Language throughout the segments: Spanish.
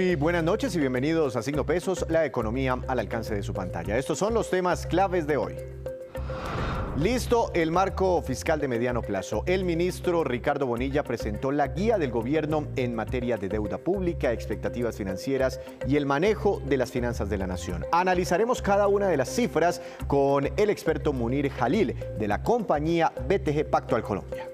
Muy buenas noches y bienvenidos a Signo Pesos, la economía al alcance de su pantalla. Estos son los temas claves de hoy. Listo el marco fiscal de mediano plazo. El ministro Ricardo Bonilla presentó la guía del gobierno en materia de deuda pública, expectativas financieras y el manejo de las finanzas de la nación. Analizaremos cada una de las cifras con el experto Munir Jalil de la compañía BTG Pactual Colombia.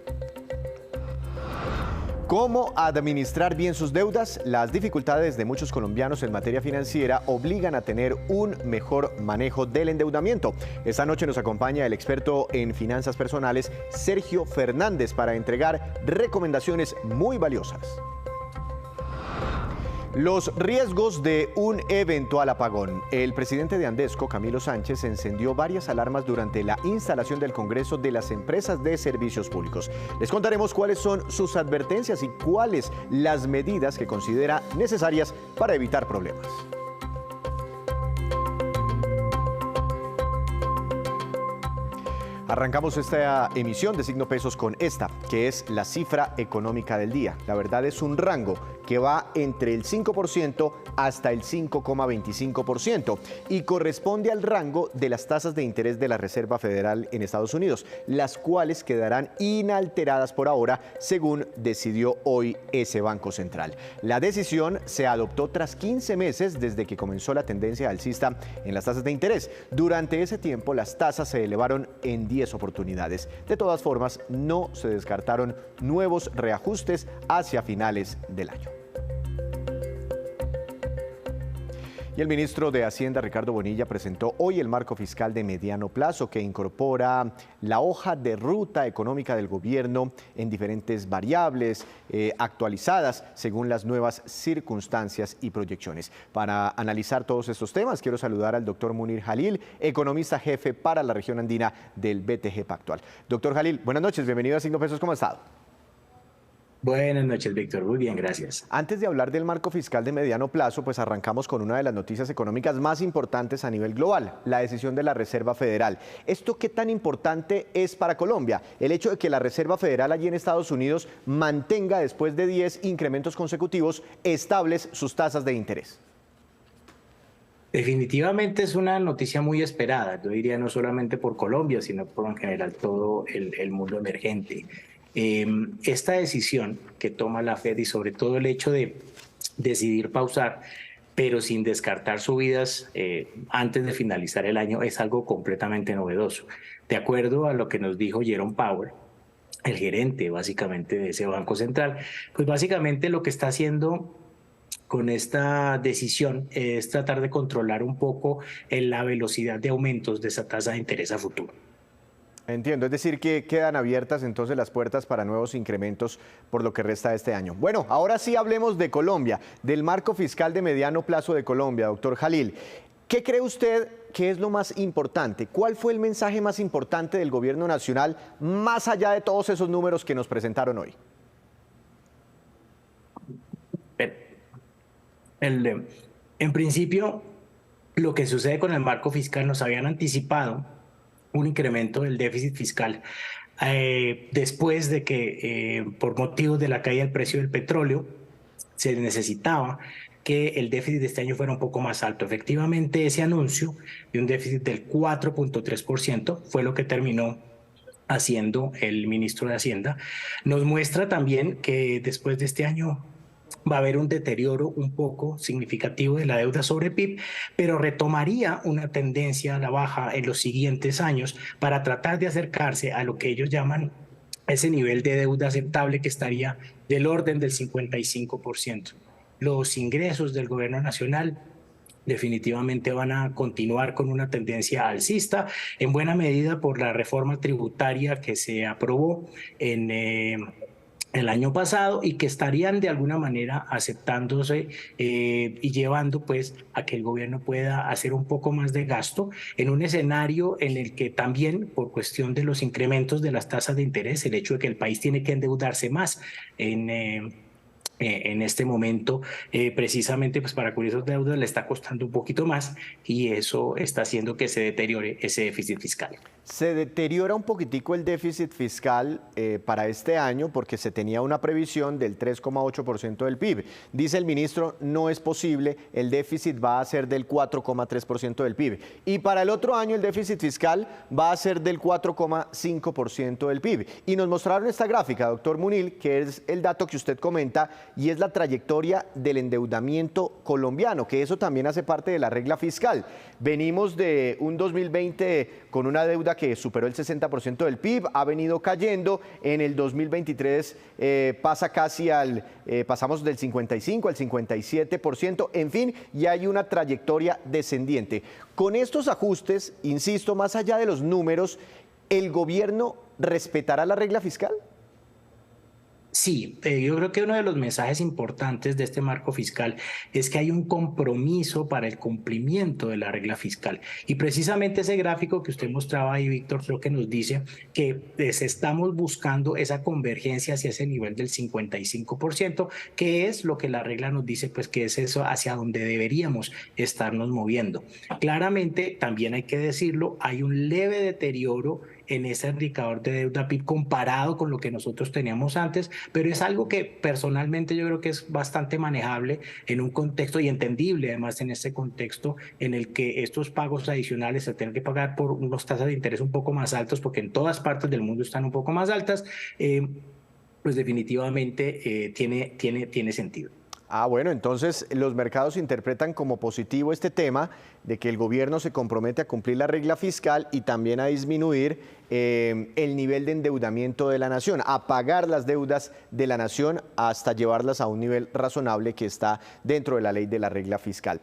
¿Cómo administrar bien sus deudas? Las dificultades de muchos colombianos en materia financiera obligan a tener un mejor manejo del endeudamiento. Esta noche nos acompaña el experto en finanzas personales, Sergio Fernández, para entregar recomendaciones muy valiosas. Los riesgos de un eventual apagón. El presidente de Andesco, Camilo Sánchez, encendió varias alarmas durante la instalación del Congreso de las Empresas de Servicios Públicos. Les contaremos cuáles son sus advertencias y cuáles las medidas que considera necesarias para evitar problemas. Arrancamos esta emisión de Signo Pesos con esta, que es la cifra económica del día. La verdad es un rango que va entre el 5% hasta el 5,25% y corresponde al rango de las tasas de interés de la Reserva Federal en Estados Unidos, las cuales quedarán inalteradas por ahora, según decidió hoy ese Banco Central. La decisión se adoptó tras 15 meses desde que comenzó la tendencia alcista en las tasas de interés. Durante ese tiempo, las tasas se elevaron en 10 oportunidades. De todas formas, no se descartaron nuevos reajustes hacia finales del año. Y el ministro de Hacienda, Ricardo Bonilla, presentó hoy el marco fiscal de mediano plazo que incorpora la hoja de ruta económica del gobierno en diferentes variables actualizadas según las nuevas circunstancias y proyecciones. Para analizar todos estos temas, quiero saludar al doctor Munir Jalil, economista jefe para la región andina del BTG Pactual. Doctor Jalil, buenas noches, bienvenido a Signo Pesos, ¿cómo ha estado? Buenas noches, Víctor. Muy bien, gracias. Antes de hablar del marco fiscal de mediano plazo, pues arrancamos con una de las noticias económicas más importantes a nivel global, la decisión de la Reserva Federal. ¿Esto qué tan importante es para Colombia? El hecho de que la Reserva Federal allí en Estados Unidos mantenga después de 10 incrementos consecutivos estables sus tasas de interés. Definitivamente es una noticia muy esperada, yo diría no solamente por Colombia, sino por en general todo el mundo emergente. Esta decisión que toma la Fed y sobre todo el hecho de decidir pausar, pero sin descartar subidas antes de finalizar el año, es algo completamente novedoso. De acuerdo a lo que nos dijo Jerome Powell, el gerente básicamente de ese Banco Central, pues básicamente lo que está haciendo con esta decisión es tratar de controlar un poco la velocidad de aumentos de esa tasa de interés a futuro. Entiendo, es decir que quedan abiertas entonces las puertas para nuevos incrementos por lo que resta de este año. Bueno, ahora sí hablemos de Colombia, del marco fiscal de mediano plazo de Colombia, doctor Jalil. ¿Qué cree usted que es lo más importante? ¿Cuál fue el mensaje más importante del gobierno nacional, más allá de todos esos números que nos presentaron hoy? En principio, lo que sucede con el marco fiscal, nos habían anticipado un incremento del déficit fiscal después de que por motivos de la caída del precio del petróleo se necesitaba que el déficit de este año fuera un poco más alto. Efectivamente, ese anuncio de un déficit del 4,3% fue lo que terminó haciendo el ministro de Hacienda. Nos muestra también que después de este año va a haber un deterioro un poco significativo de la deuda sobre PIB, pero retomaría una tendencia a la baja en los siguientes años para tratar de acercarse a lo que ellos llaman ese nivel de deuda aceptable que estaría del orden del 55%. Los ingresos del gobierno nacional definitivamente van a continuar con una tendencia alcista, en buena medida por la reforma tributaria que se aprobó en el año pasado y que estarían de alguna manera aceptándose y llevando pues a que el gobierno pueda hacer un poco más de gasto en un escenario en el que también por cuestión de los incrementos de las tasas de interés, el hecho de que el país tiene que endeudarse más en este momento, precisamente pues para cubrir esos deudas le está costando un poquito más y eso está haciendo que se deteriore ese déficit fiscal. Se deteriora un poquitico el déficit fiscal para este año porque se tenía una previsión del 3,8% del PIB. Dice el ministro, no es posible, el déficit va a ser del 4,3% del PIB. Y para el otro año el déficit fiscal va a ser del 4,5% del PIB. Y nos mostraron esta gráfica, doctor Munil, que es el dato que usted comenta y es la trayectoria del endeudamiento colombiano, que eso también hace parte de la regla fiscal. Venimos de un 2020 con una deuda que superó el 60% del PIB, ha venido cayendo, en el 2023 pasamos del 55 al 57%, en fin, y hay una trayectoria descendiente. Con estos ajustes, insisto, más allá de los números, ¿el gobierno respetará la regla fiscal? Sí, yo creo que uno de los mensajes importantes de este marco fiscal es que hay un compromiso para el cumplimiento de la regla fiscal. Y precisamente ese gráfico que usted mostraba ahí, Víctor, creo que nos dice que estamos buscando esa convergencia hacia ese nivel del 55%, que es lo que la regla nos dice, pues que es eso hacia donde deberíamos estarnos moviendo. Claramente, también hay que decirlo, hay un leve deterioro en ese indicador de deuda PIB comparado con lo que nosotros teníamos antes, pero es algo que personalmente yo creo que es bastante manejable en un contexto y entendible además en este contexto en el que estos pagos adicionales se tienen que pagar por unas tasas de interés un poco más altos porque en todas partes del mundo están un poco más altas, pues definitivamente tiene sentido. Ah, bueno, entonces los mercados interpretan como positivo este tema de que el gobierno se compromete a cumplir la regla fiscal y también a disminuir el nivel de endeudamiento de la nación, a pagar las deudas de la nación hasta llevarlas a un nivel razonable que está dentro de la ley de la regla fiscal.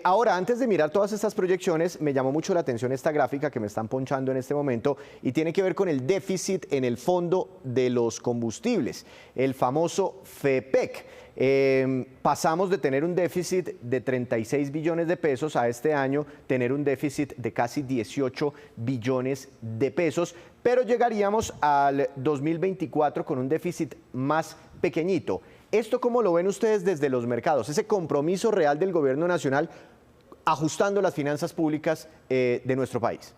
Ahora, antes de mirar todas estas proyecciones, me llamó mucho la atención esta gráfica que me están ponchando en este momento y tiene que ver con el déficit en el fondo de los combustibles, el famoso FEPEC. Pasamos de tener un déficit de 36 billones de pesos a este año tener un déficit de casi 18 billones de pesos, pero llegaríamos al 2024 con un déficit más pequeñito. ¿Esto cómo lo ven ustedes desde los mercados? Ese compromiso real del gobierno nacional ajustando las finanzas públicas de nuestro país.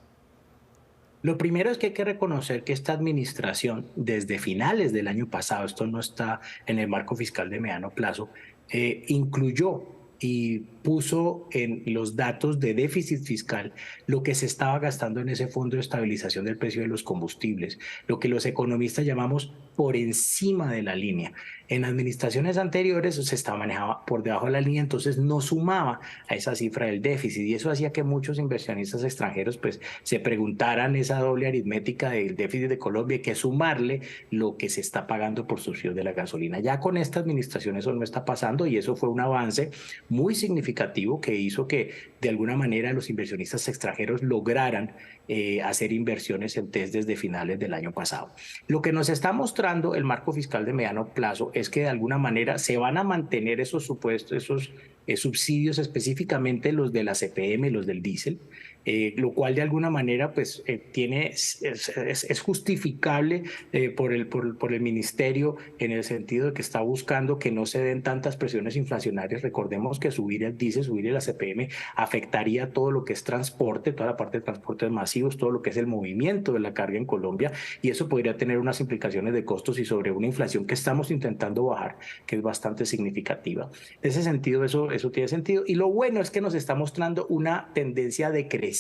Lo primero es que hay que reconocer que esta administración, desde finales del año pasado, esto no está en el marco fiscal de mediano plazo, incluyó y puso en los datos de déficit fiscal lo que se estaba gastando en ese fondo de estabilización del precio de los combustibles, lo que los economistas llamamos por encima de la línea. En administraciones anteriores se estaba manejado por debajo de la línea, entonces no sumaba a esa cifra del déficit y eso hacía que muchos inversionistas extranjeros pues se preguntaran esa doble aritmética del déficit de Colombia, que sumarle lo que se está pagando por subsidios de la gasolina. Ya con esta administración eso no está pasando y eso fue un avance muy significativo que hizo que de alguna manera los inversionistas extranjeros lograran hacer inversiones en TES desde finales del año pasado. Lo que nos está mostrando el marco fiscal de mediano plazo es que de alguna manera se van a mantener esos supuestos, esos subsidios, específicamente los de la CPM, los del diésel, lo cual de alguna manera pues es justificable por el ministerio en el sentido de que está buscando que no se den tantas presiones inflacionarias. Recordemos que subir el diésel, subir el CPM afectaría todo lo que es transporte, toda la parte de transportes masivos, todo lo que es el movimiento de la carga en Colombia y eso podría tener unas implicaciones de costos y sobre una inflación que estamos intentando bajar, que es bastante significativa. En ese sentido eso tiene sentido y lo bueno es que nos está mostrando una tendencia decreciente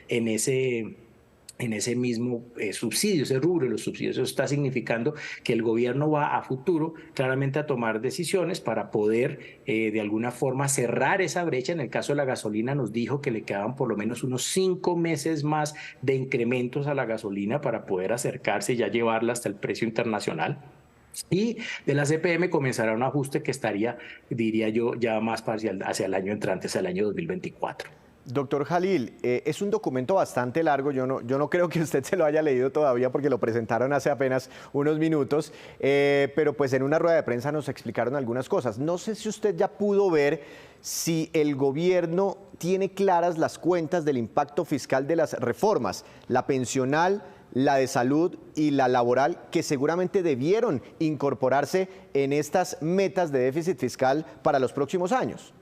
en ese mismo subsidio, ese rubro de los subsidios. Eso está significando que el gobierno va a futuro claramente a tomar decisiones para poder de alguna forma cerrar esa brecha. En el caso de la gasolina nos dijo que le quedaban por lo menos unos 5 meses más de incrementos a la gasolina para poder acercarse y ya llevarla hasta el precio internacional. Y de la CPM comenzará un ajuste que estaría, diría yo, ya más parcial hacia el año entrante, hacia el año 2024. Doctor Jalil, es un documento bastante largo, yo no creo que usted se lo haya leído todavía porque lo presentaron hace apenas unos minutos, pero pues en una rueda de prensa nos explicaron algunas cosas. No sé si usted ya pudo ver si el gobierno tiene claras las cuentas del impacto fiscal de las reformas, la pensional, la de salud y la laboral, que seguramente debieron incorporarse en estas metas de déficit fiscal para los próximos años.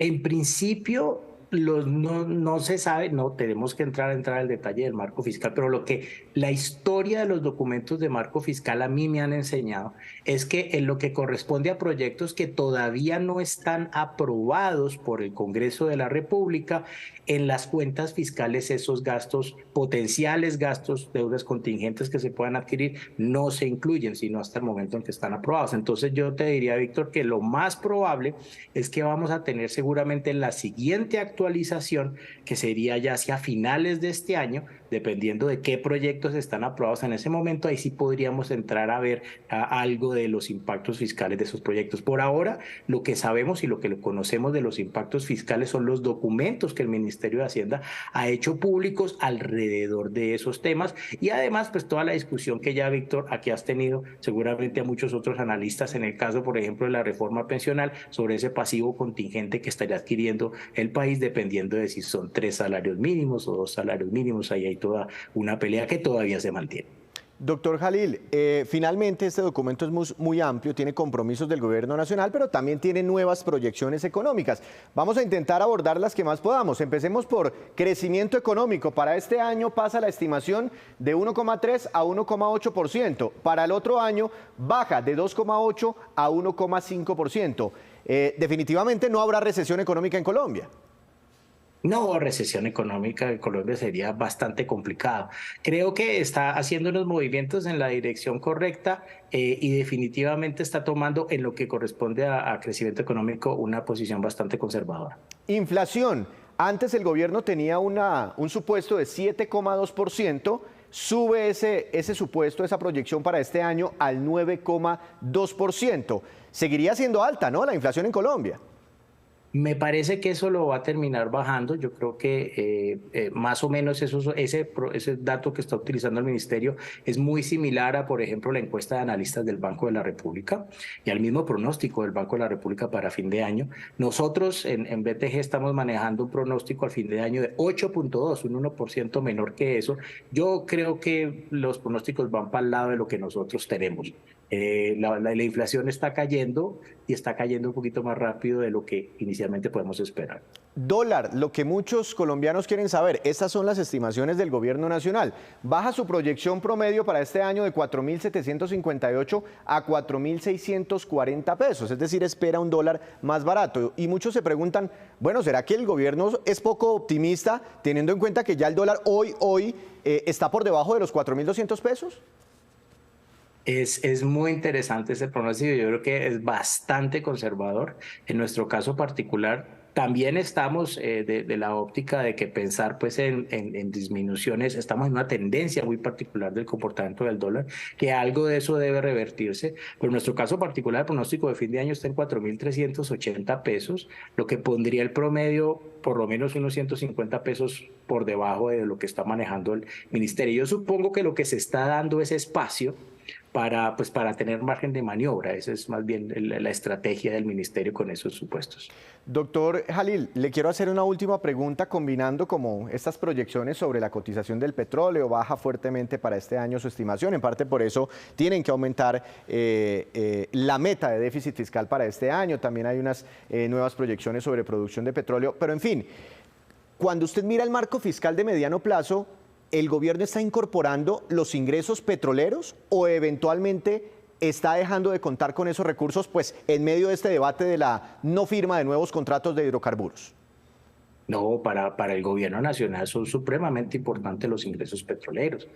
En principio, no se sabe, no tenemos que entrar al detalle del marco fiscal, pero la historia de los documentos de marco fiscal a mí me han enseñado es que en lo que corresponde a proyectos que todavía no están aprobados por el Congreso de la República, en las cuentas fiscales esos gastos, potenciales gastos, deudas contingentes que se puedan adquirir, no se incluyen, sino hasta el momento en que están aprobados. Entonces yo te diría, Víctor, que lo más probable es que vamos a tener seguramente en la siguiente actualización, que sería ya hacia finales de este año, dependiendo de qué proyectos están aprobados en ese momento, ahí sí podríamos entrar a ver algo de los impactos fiscales de esos proyectos. Por ahora, lo que sabemos y lo que conocemos de los impactos fiscales son los documentos que el Ministerio de Hacienda ha hecho públicos alrededor de esos temas, y además pues toda la discusión que ya, Víctor, aquí has tenido seguramente a muchos otros analistas en el caso, por ejemplo, de la reforma pensional, sobre ese pasivo contingente que estaría adquiriendo el país dependiendo de si son 3 salarios mínimos o 2 salarios mínimos. Ahí hay toda una pelea que todavía se mantiene. Doctor Jalil, finalmente este documento es muy amplio, tiene compromisos del gobierno nacional, pero también tiene nuevas proyecciones económicas. Vamos a intentar abordar las que más podamos. Empecemos por crecimiento económico. Para este año pasa la estimación de 1,3 a 1,8%. Para el otro año baja de 2,8 a 1,5%. Definitivamente no habrá recesión económica en Colombia. No, recesión económica en Colombia sería bastante complicado. Creo que está haciendo unos movimientos en la dirección correcta y definitivamente está tomando en lo que corresponde a crecimiento económico una posición bastante conservadora. Inflación. Antes el gobierno tenía un supuesto de 7,2%. Sube ese supuesto, esa proyección para este año al 9,2%. Seguiría siendo alta, ¿no?, la inflación en Colombia. Me parece que eso lo va a terminar bajando. Yo creo que más o menos ese dato que está utilizando el ministerio es muy similar a, por ejemplo, la encuesta de analistas del Banco de la República y al mismo pronóstico del Banco de la República para fin de año. Nosotros en BTG estamos manejando un pronóstico al fin de año de 8,2, un 1% menor que eso. Yo creo que los pronósticos van para el lado de lo que nosotros tenemos. La inflación está cayendo y está cayendo un poquito más rápido de lo que inicialmente podemos esperar. Dólar, lo que muchos colombianos quieren saber, estas son las estimaciones del gobierno nacional. Baja su proyección promedio para este año de 4.758 a 4.640 pesos, es decir, espera un dólar más barato. Y muchos se preguntan, bueno, ¿será que el gobierno es poco optimista teniendo en cuenta que ya el dólar hoy está por debajo de los 4.200 pesos? Es muy interesante ese pronóstico, yo creo que es bastante conservador. En nuestro caso particular, también estamos de la óptica de que pensar pues en disminuciones, estamos en una tendencia muy particular del comportamiento del dólar, que algo de eso debe revertirse, pero en nuestro caso particular el pronóstico de fin de año está en 4.380 pesos, lo que pondría el promedio por lo menos unos 150 pesos por debajo de lo que está manejando el ministerio. Yo supongo que lo que se está dando es espacio para tener margen de maniobra. Esa es más bien la estrategia del ministerio con esos supuestos. Doctor Jalil, le quiero hacer una última pregunta combinando como estas proyecciones sobre la cotización del petróleo. Baja fuertemente para este año su estimación, en parte por eso tienen que aumentar la meta de déficit fiscal para este año. También hay unas nuevas proyecciones sobre producción de petróleo, pero en fin, cuando usted mira el marco fiscal de mediano plazo, ¿el gobierno está incorporando los ingresos petroleros o eventualmente está dejando de contar con esos recursos pues, en medio de este debate de la no firma de nuevos contratos de hidrocarburos? No, para el gobierno nacional son supremamente importantes los ingresos petroleros.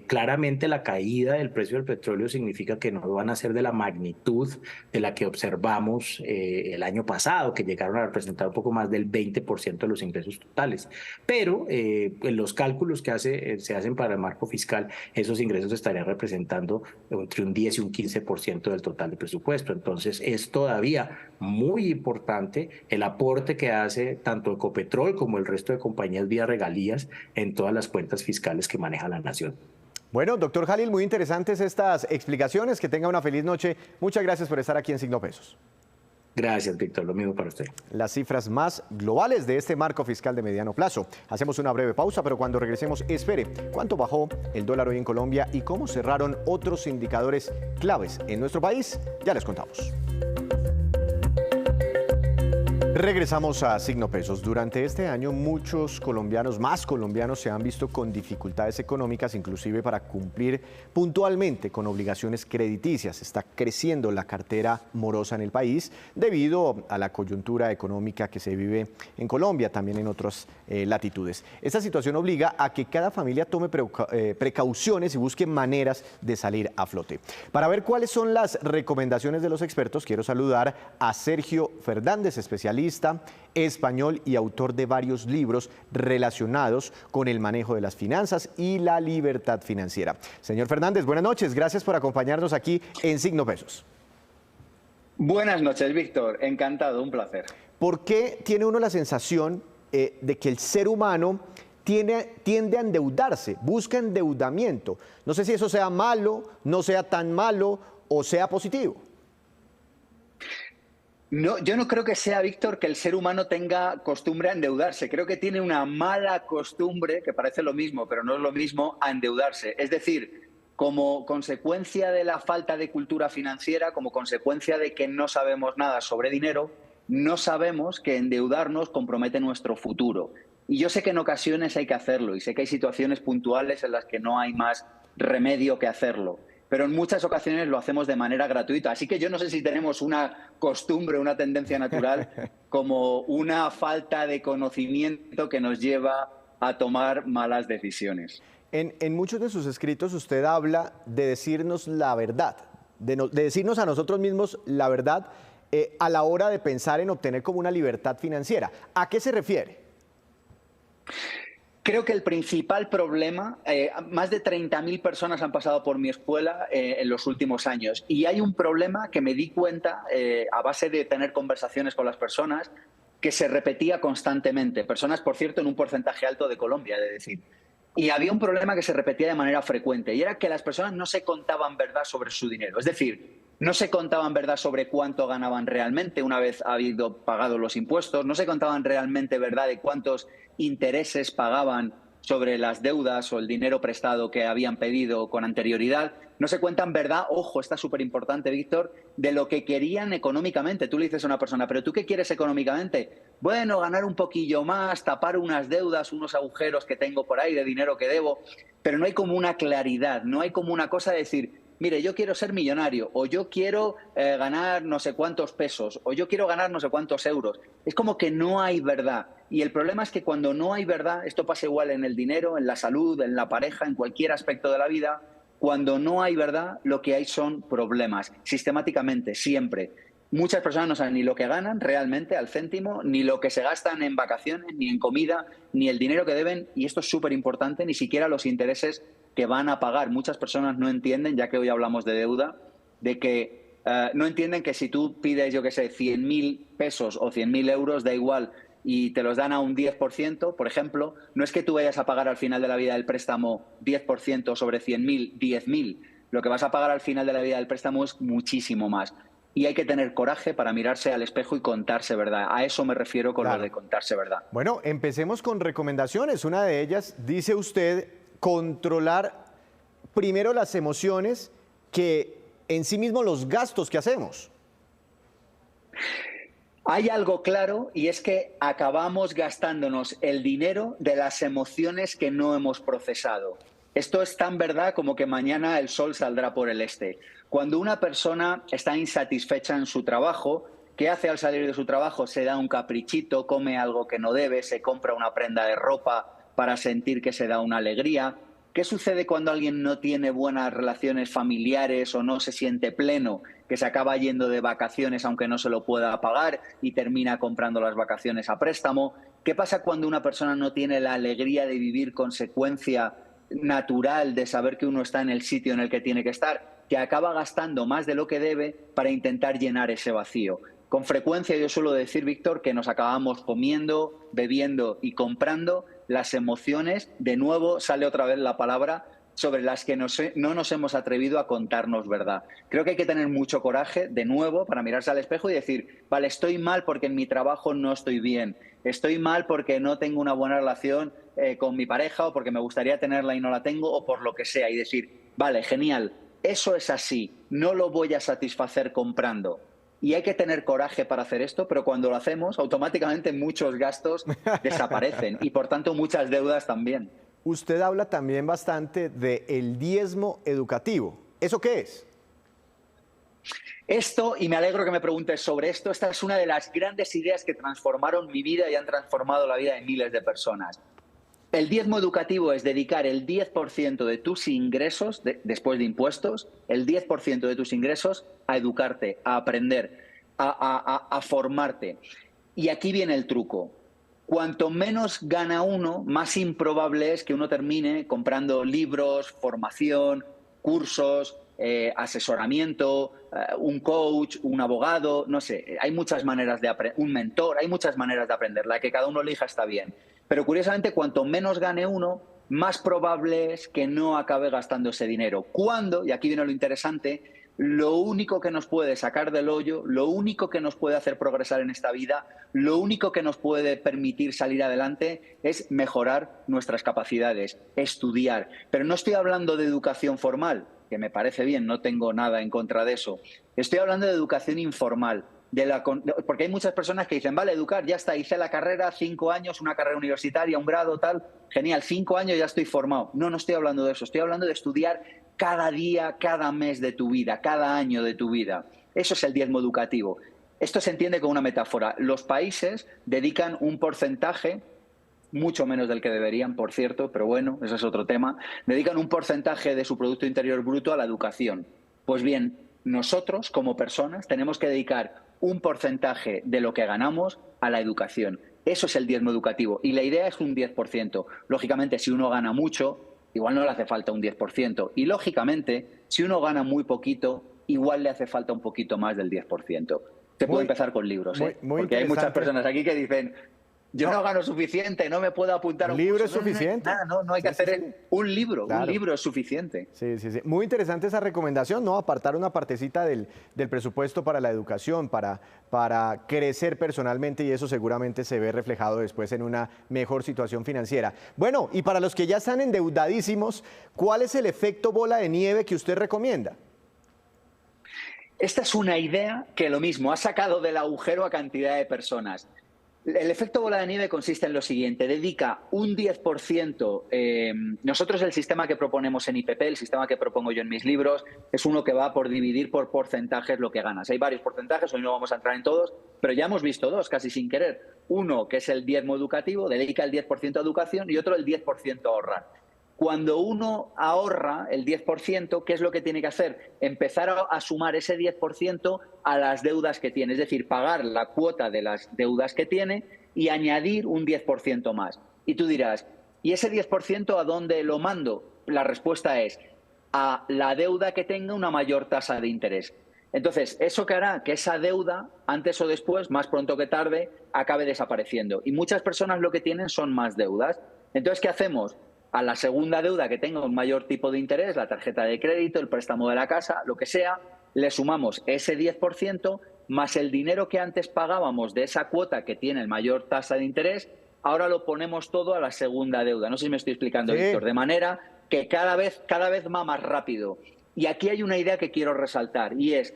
Claramente la caída del precio del petróleo significa que no van a ser de la magnitud de la que observamos el año pasado, que llegaron a representar un poco más del 20% de los ingresos totales. Pero en los cálculos que se hacen para el marco fiscal, esos ingresos estarían representando entre un 10 y un 15% del total del presupuesto. Entonces es todavía muy importante el aporte que hace tanto Ecopetrol como el resto de compañías vía regalías en todas las cuentas fiscales que maneja la nación. Bueno, doctor Jalil, muy interesantes estas explicaciones. Que tenga una feliz noche. Muchas gracias por estar aquí en Signo Pesos. Gracias, Víctor. Lo mismo para usted. Las cifras más globales de este marco fiscal de mediano plazo. Hacemos una breve pausa, pero cuando regresemos, espere cuánto bajó el dólar hoy en Colombia y cómo cerraron otros indicadores claves en nuestro país. Ya les contamos. Regresamos a Signo Pesos. Durante este año muchos colombianos, más colombianos, se han visto con dificultades económicas, inclusive para cumplir puntualmente con obligaciones crediticias. Está creciendo la cartera morosa en el país debido a la coyuntura económica que se vive en Colombia, también en otras latitudes. Esta situación obliga a que cada familia tome precauciones y busque maneras de salir a flote. Para ver cuáles son las recomendaciones de los expertos, quiero saludar a Sergio Fernández, especialista español y autor de varios libros relacionados con el manejo de las finanzas y la libertad financiera. Señor Fernández, buenas noches. Gracias por acompañarnos aquí en Signo Pesos. Buenas noches, Víctor. Encantado, un placer. ¿Por qué tiene uno la sensación de que el ser humano tiende a endeudarse, busca endeudamiento? No sé si eso sea malo, no sea tan malo o sea positivo. No, yo no creo que sea, Víctor, que el ser humano tenga costumbre a endeudarse. Creo que tiene una mala costumbre, que parece lo mismo, pero no es lo mismo, a endeudarse. Es decir, como consecuencia de la falta de cultura financiera, como consecuencia de que no sabemos nada sobre dinero, no sabemos que endeudarnos compromete nuestro futuro. Y yo sé que en ocasiones hay que hacerlo y sé que hay situaciones puntuales en las que no hay más remedio que hacerlo. Pero en muchas ocasiones lo hacemos de manera gratuita. Así que yo no sé si tenemos una costumbre, una tendencia natural, como una falta de conocimiento que nos lleva a tomar malas decisiones. En muchos de sus escritos usted habla de decirnos la verdad, de decirnos a nosotros mismos la verdad a la hora de pensar en obtener como una libertad financiera. ¿A qué se refiere? Creo que el principal problema, más de 30.000 personas han pasado por mi escuela en los últimos años y hay un problema que me di cuenta a base de tener conversaciones con las personas que se repetía constantemente. Personas, por cierto, en un porcentaje alto de Colombia, he de decir. Y había un problema que se repetía de manera frecuente y era que las personas no se contaban verdad sobre su dinero. Es decir, no se contaban verdad sobre cuánto ganaban realmente una vez habido pagado los impuestos, no se contaban realmente verdad de cuántos intereses pagaban sobre las deudas o el dinero prestado que habían pedido con anterioridad. No se cuentan verdad, ojo, está súper importante, Víctor, de lo que querían económicamente. Tú le dices a una persona, ¿pero tú qué quieres económicamente? Bueno, ganar un poquillo más, tapar unas deudas, unos agujeros que tengo por ahí de dinero que debo, pero no hay como una claridad, no hay como una cosa de decir, mire, yo quiero ser millonario, o yo quiero ganar no sé cuántos pesos, o yo quiero ganar no sé cuántos euros. Es como que no hay verdad. Y el problema es que cuando no hay verdad, esto pasa igual en el dinero, en la salud, en la pareja, en cualquier aspecto de la vida, cuando no hay verdad, lo que hay son problemas, sistemáticamente, siempre. Muchas personas no saben ni lo que ganan realmente al céntimo, ni lo que se gastan en vacaciones, ni en comida, ni el dinero que deben, y esto es súper importante, ni siquiera los intereses que van a pagar. Muchas personas no entienden, ya que hoy hablamos de deuda, de que no entienden que si tú pides, yo qué sé, 100.000 pesos o 100.000 euros, da igual, y te los dan a un 10%, por ejemplo, no es que tú vayas a pagar al final de la vida del préstamo 10% sobre 100.000, 10.000. Lo que vas a pagar al final de la vida del préstamo es muchísimo más. Y hay que tener coraje para mirarse al espejo y contarse verdad. A eso me refiero con lo de contarse verdad. Bueno, empecemos con recomendaciones. Una de ellas, dice usted, controlar primero las emociones que en sí mismo los gastos que hacemos. Hay algo claro y es que acabamos gastándonos el dinero de las emociones que no hemos procesado. Esto es tan verdad como que mañana el sol saldrá por el este. Cuando una persona está insatisfecha en su trabajo, ¿qué hace al salir de su trabajo? Se da un caprichito, come algo que no debe, se compra una prenda de ropa para sentir que se da una alegría. ¿Qué sucede cuando alguien no tiene buenas relaciones familiares o no se siente pleno? Que se acaba yendo de vacaciones aunque no se lo pueda pagar y termina comprando las vacaciones a préstamo. ¿Qué pasa cuando una persona no tiene la alegría de vivir consecuencia natural de saber que uno está en el sitio en el que tiene que estar? Que acaba gastando más de lo que debe para intentar llenar ese vacío. Con frecuencia yo suelo decir, Víctor, que nos acabamos comiendo, bebiendo y comprando las emociones. De nuevo sale otra vez la palabra sobre las que no nos hemos atrevido a contarnos verdad. Creo que hay que tener mucho coraje, de nuevo, para mirarse al espejo y decir, vale, estoy mal porque en mi trabajo no estoy bien, estoy mal porque no tengo una buena relación con mi pareja o porque me gustaría tenerla y no la tengo o por lo que sea. Y decir, vale, genial, eso es así, no lo voy a satisfacer comprando. y hay que tener coraje para hacer esto, pero cuando lo hacemos, automáticamente muchos gastos desaparecen y por tanto muchas deudas también. Usted habla también bastante del diezmo educativo. ¿Eso qué es? Esto, y me alegro que me preguntes sobre esto, esta es una de las grandes ideas que transformaron mi vida y han transformado la vida de miles de personas. El diezmo educativo es dedicar el 10% de tus ingresos, después de impuestos, el 10% de tus ingresos a educarte, a aprender, a formarte. Y aquí viene el truco. Cuanto menos gana uno, más improbable es que uno termine comprando libros, formación, cursos, asesoramiento, un coach, un abogado, no sé, hay muchas maneras de aprender, un mentor, hay muchas maneras de aprender, la que cada uno elija está bien. Pero curiosamente, cuanto menos gane uno, más probable es que no acabe gastando ese dinero. Cuando, y aquí viene lo interesante, lo único que nos puede sacar del hoyo, lo único que nos puede hacer progresar en esta vida, lo único que nos puede permitir salir adelante es mejorar nuestras capacidades, estudiar. Pero no estoy hablando de educación formal, que me parece bien, no tengo nada en contra de eso. Estoy hablando de educación informal. Porque hay muchas personas que dicen, vale, educar, ya está, hice la carrera, 5 años, una carrera universitaria, un grado, tal, genial, 5 años ya estoy formado. No, no estoy hablando de eso, estoy hablando de estudiar cada día, cada mes de tu vida, cada año de tu vida. Eso es el diezmo educativo. Esto se entiende como una metáfora. Los países dedican un porcentaje, mucho menos del que deberían, por cierto, pero bueno, eso es otro tema, dedican un porcentaje de su Producto Interior Bruto a la educación. Pues bien, nosotros como personas tenemos que dedicar un porcentaje de lo que ganamos a la educación. Eso es el diezmo educativo y la idea es un 10%. Lógicamente, si uno gana mucho, igual no le hace falta un 10%. Y lógicamente, si uno gana muy poquito, igual le hace falta un poquito más del 10%. Se puede empezar con libros, porque hay muchas personas aquí que dicen, yo no gano suficiente, no me puedo apuntar a un libro. Curso. ¿Es suficiente? No hay que hacer un libro. Claro. Un libro es suficiente. Sí. Muy interesante esa recomendación, ¿no? Apartar una partecita del presupuesto para la educación, para crecer personalmente, y eso seguramente se ve reflejado después en una mejor situación financiera. Bueno, y para los que ya están endeudadísimos, ¿cuál es el efecto bola de nieve que usted recomienda? Esta es una idea que lo mismo ha sacado del agujero a cantidad de personas. El efecto bola de nieve consiste en lo siguiente, dedica un 10%, nosotros el sistema que proponemos en IPP, el sistema que propongo yo en mis libros, es uno que va por dividir por porcentajes lo que ganas. Hay varios porcentajes, hoy no vamos a entrar en todos, pero ya hemos visto dos casi sin querer. Uno, que es el diezmo educativo, dedica el 10% a educación y otro el 10% a ahorrar. Cuando uno ahorra el 10%, ¿qué es lo que tiene que hacer? Empezar a sumar ese 10% a las deudas que tiene, es decir, pagar la cuota de las deudas que tiene y añadir un 10% más. Y tú dirás, ¿y ese 10% a dónde lo mando? La respuesta es a la deuda que tenga una mayor tasa de interés. Entonces, eso que hará que esa deuda, antes o después, más pronto que tarde, acabe desapareciendo. Y muchas personas lo que tienen son más deudas. Entonces, ¿qué hacemos? A la segunda deuda que tenga un mayor tipo de interés, la tarjeta de crédito, el préstamo de la casa, lo que sea, le sumamos ese 10% más el dinero que antes pagábamos de esa cuota que tiene el mayor tasa de interés, ahora lo ponemos todo a la segunda deuda. No sé si me estoy explicando, sí, Víctor, de manera que cada vez va más rápido. Y aquí hay una idea que quiero resaltar y es,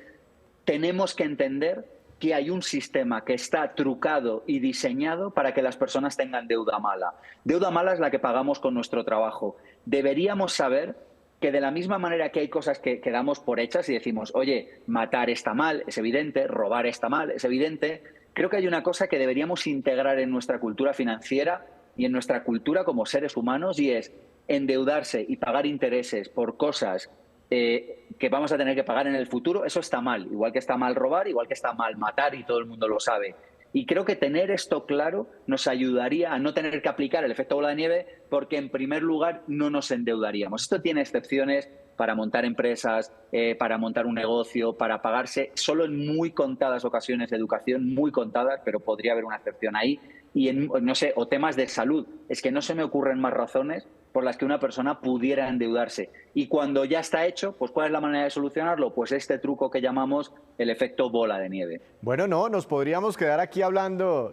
tenemos que entender que hay un sistema que está trucado y diseñado para que las personas tengan deuda mala. Deuda mala es la que pagamos con nuestro trabajo. Deberíamos saber que de la misma manera que hay cosas que damos por hechas y decimos, oye, matar está mal, es evidente, robar está mal, es evidente, creo que hay una cosa que deberíamos integrar en nuestra cultura financiera y en nuestra cultura como seres humanos y es endeudarse y pagar intereses por cosas que vamos a tener que pagar en el futuro, eso está mal. Igual que está mal robar, igual que está mal matar y todo el mundo lo sabe. Y creo que tener esto claro nos ayudaría a no tener que aplicar el efecto bola de nieve porque, en primer lugar, no nos endeudaríamos. Esto tiene excepciones para montar empresas, para montar un negocio, para pagarse solo en muy contadas ocasiones de educación, muy contadas, pero podría haber una excepción ahí. Y no sé, o temas de salud. Es que no se me ocurren más razones por las que una persona pudiera endeudarse. Y cuando ya está hecho, pues ¿cuál es la manera de solucionarlo? Pues este truco que llamamos el efecto bola de nieve. Bueno, no, nos podríamos quedar aquí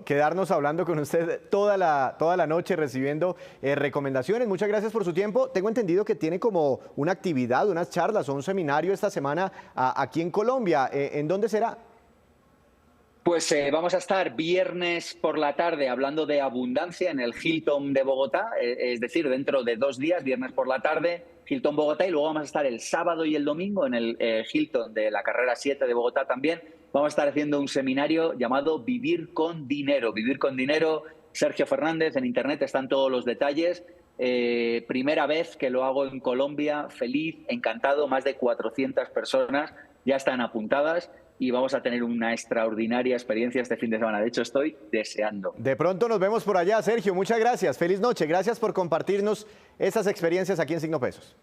quedarnos hablando con usted toda la noche recibiendo recomendaciones. Muchas gracias por su tiempo. Tengo entendido que tiene como una actividad, unas charlas o un seminario esta semana aquí en Colombia. ¿En dónde será? Pues vamos a estar viernes por la tarde hablando de abundancia en el Hilton de Bogotá, es decir, dentro de 2 días, viernes por la tarde, Hilton Bogotá, y luego vamos a estar el sábado y el domingo en el Hilton de la carrera 7 de Bogotá también. Vamos a estar haciendo un seminario llamado Vivir con Dinero. Vivir con Dinero, Sergio Fernández, en internet están todos los detalles. Primera vez que lo hago en Colombia, feliz, encantado, más de 400 personas ya están apuntadas. Y vamos a tener una extraordinaria experiencia este fin de semana. De hecho, estoy deseando. De pronto nos vemos por allá, Sergio. Muchas gracias. Feliz noche. Gracias por compartirnos esas experiencias aquí en Signo Pesos.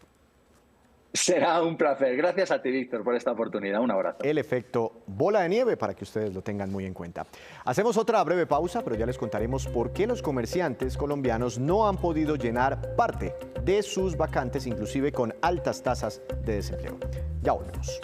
Será un placer. Gracias a ti, Víctor, por esta oportunidad. Un abrazo. El efecto bola de nieve para que ustedes lo tengan muy en cuenta. Hacemos otra breve pausa, pero ya les contaremos por qué los comerciantes colombianos no han podido llenar parte de sus vacantes, inclusive con altas tasas de desempleo. Ya volvemos.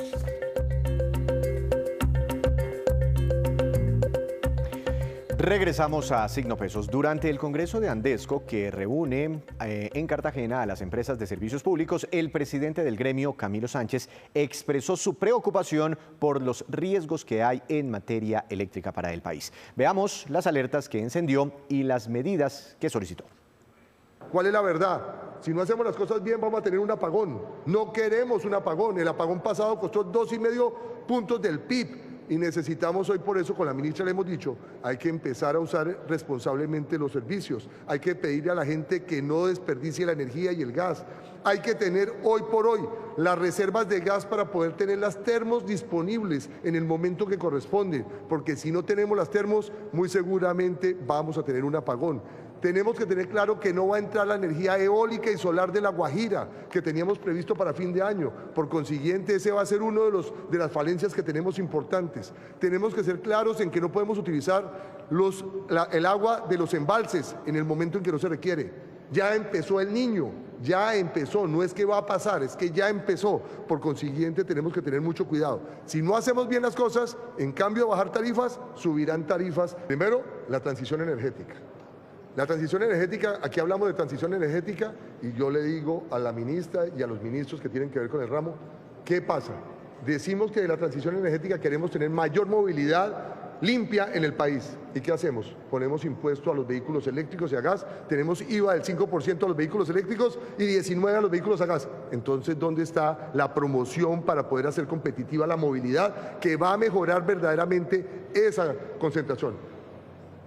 Regresamos a Signo Pesos. Durante el Congreso de Andesco, que reúne en Cartagena a las empresas de servicios públicos, el presidente del gremio, Camilo Sánchez, expresó su preocupación por los riesgos que hay en materia eléctrica para el país. Veamos las alertas que encendió y las medidas que solicitó. ¿Cuál es la verdad? Si no hacemos las cosas bien, vamos a tener un apagón. No queremos un apagón. El apagón pasado costó 2,5 puntos del PIB. Y necesitamos hoy, por eso con la ministra le hemos dicho, hay que empezar a usar responsablemente los servicios, hay que pedirle a la gente que no desperdicie la energía y el gas, hay que tener hoy por hoy las reservas de gas para poder tener las termos disponibles en el momento que corresponde, porque si no tenemos las termos, muy seguramente vamos a tener un apagón. Tenemos que tener claro que no va a entrar la energía eólica y solar de La Guajira que teníamos previsto para fin de año. Por consiguiente, ese va a ser uno de las falencias que tenemos importantes. Tenemos que ser claros en que no podemos utilizar el agua de los embalses en el momento en que no se requiere. Ya empezó el Niño, ya empezó, no es que va a pasar, es que ya empezó. Por consiguiente, tenemos que tener mucho cuidado. Si no hacemos bien las cosas, en cambio de bajar tarifas, subirán tarifas. Primero, la transición energética. La transición energética, aquí hablamos de transición energética y yo le digo a la ministra y a los ministros que tienen que ver con el ramo, ¿qué pasa? Decimos que de la transición energética queremos tener mayor movilidad limpia en el país. ¿Y qué hacemos? Ponemos impuesto a los vehículos eléctricos y a gas, tenemos IVA del 5% a los vehículos eléctricos y 19% a los vehículos a gas. Entonces, ¿dónde está la promoción para poder hacer competitiva la movilidad que va a mejorar verdaderamente esa concentración?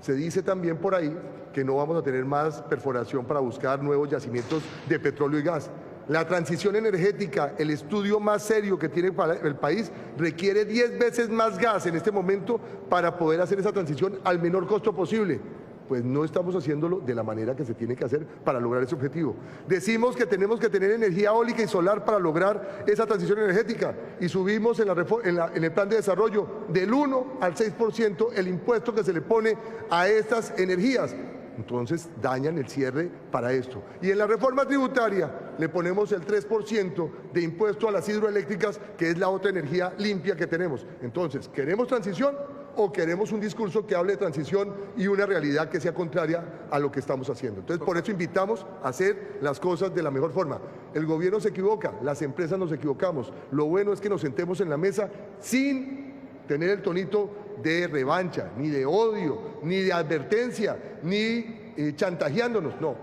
Se dice también por ahí que no vamos a tener más perforación para buscar nuevos yacimientos de petróleo y gas. La transición energética, el estudio más serio que tiene el país, requiere 10 veces más gas en este momento para poder hacer esa transición al menor costo posible. Pues no estamos haciéndolo de la manera que se tiene que hacer para lograr ese objetivo. Decimos que tenemos que tener energía eólica y solar para lograr esa transición energética y subimos en el plan de desarrollo del 1 al 6% el impuesto que se le pone a estas energías. Entonces dañan el cierre para esto. Y en la reforma tributaria le ponemos el 3% de impuesto a las hidroeléctricas, que es la otra energía limpia que tenemos. Entonces, ¿queremos transición o queremos un discurso que hable de transición y una realidad que sea contraria a lo que estamos haciendo? Entonces, por eso invitamos a hacer las cosas de la mejor forma. El gobierno se equivoca, las empresas nos equivocamos. Lo bueno es que nos sentemos en la mesa sin tener el tonito de revancha, ni de odio, ni de advertencia, ni chantajeándonos. No,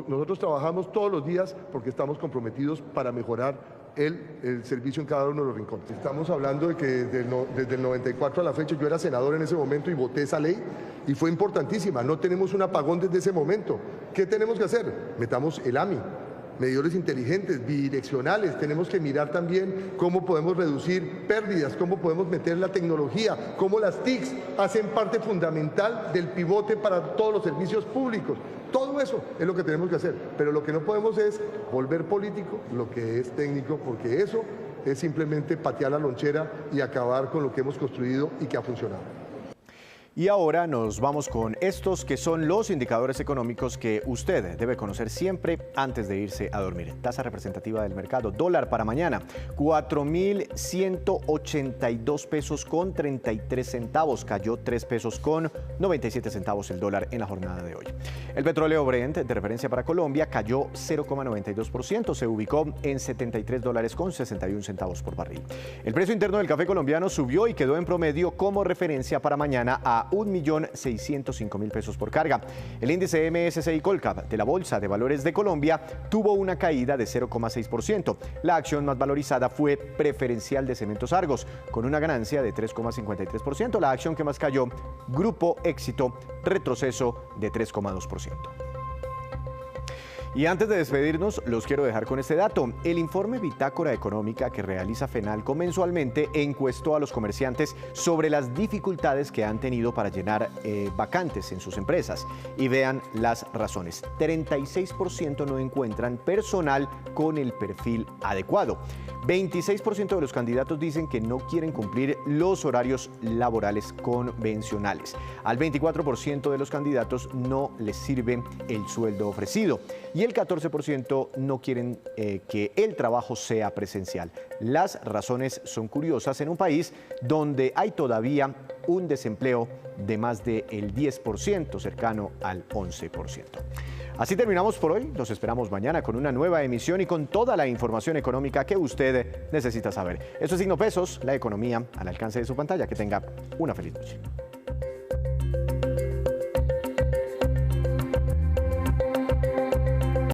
nosotros trabajamos todos los días porque estamos comprometidos para mejorar el servicio en cada uno de los rincones. Estamos hablando de que desde el 94 a la fecha, yo era senador en ese momento y voté esa ley y fue importantísima. No tenemos un apagón desde ese momento. ¿Qué tenemos que hacer? Metamos el AMI. Medidores inteligentes, bidireccionales, tenemos que mirar también cómo podemos reducir pérdidas, cómo podemos meter la tecnología, cómo las TICs hacen parte fundamental del pivote para todos los servicios públicos. Todo eso es lo que tenemos que hacer, pero lo que no podemos es volver político lo que es técnico, porque eso es simplemente patear la lonchera y acabar con lo que hemos construido y que ha funcionado. Y ahora nos vamos con estos que son los indicadores económicos que usted debe conocer siempre antes de irse a dormir. Tasa representativa del mercado, dólar para mañana, 4.182 pesos con 33 centavos, cayó 3 pesos con 97 centavos el dólar en la jornada de hoy. El petróleo Brent de referencia para Colombia cayó 0,92%, se ubicó en 73 dólares con 61 centavos por barril. El precio interno del café colombiano subió y quedó en promedio como referencia para mañana a 1.605.000 pesos por carga. El índice MSCI Colcap de la Bolsa de Valores de Colombia tuvo una caída de 0,6%. La acción más valorizada fue Preferencial de Cementos Argos, con una ganancia de 3,53%. La acción que más cayó, Grupo Éxito, retroceso de 3,2%. Y antes de despedirnos, los quiero dejar con este dato. El informe Bitácora Económica que realiza FENALCO mensualmente encuestó a los comerciantes sobre las dificultades que han tenido para llenar vacantes en sus empresas. Y vean las razones. 36% no encuentran personal con el perfil adecuado. 26% de los candidatos dicen que no quieren cumplir los horarios laborales convencionales. Al 24% de los candidatos no les sirve el sueldo ofrecido. Y el 14% no quieren que el trabajo sea presencial. Las razones son curiosas en un país donde hay todavía un desempleo de más del 10%, cercano al 11%. Así terminamos por hoy. Los esperamos mañana con una nueva emisión y con toda la información económica que usted necesita saber. Esto es Signo Pesos, la economía al alcance de su pantalla. Que tenga una feliz noche.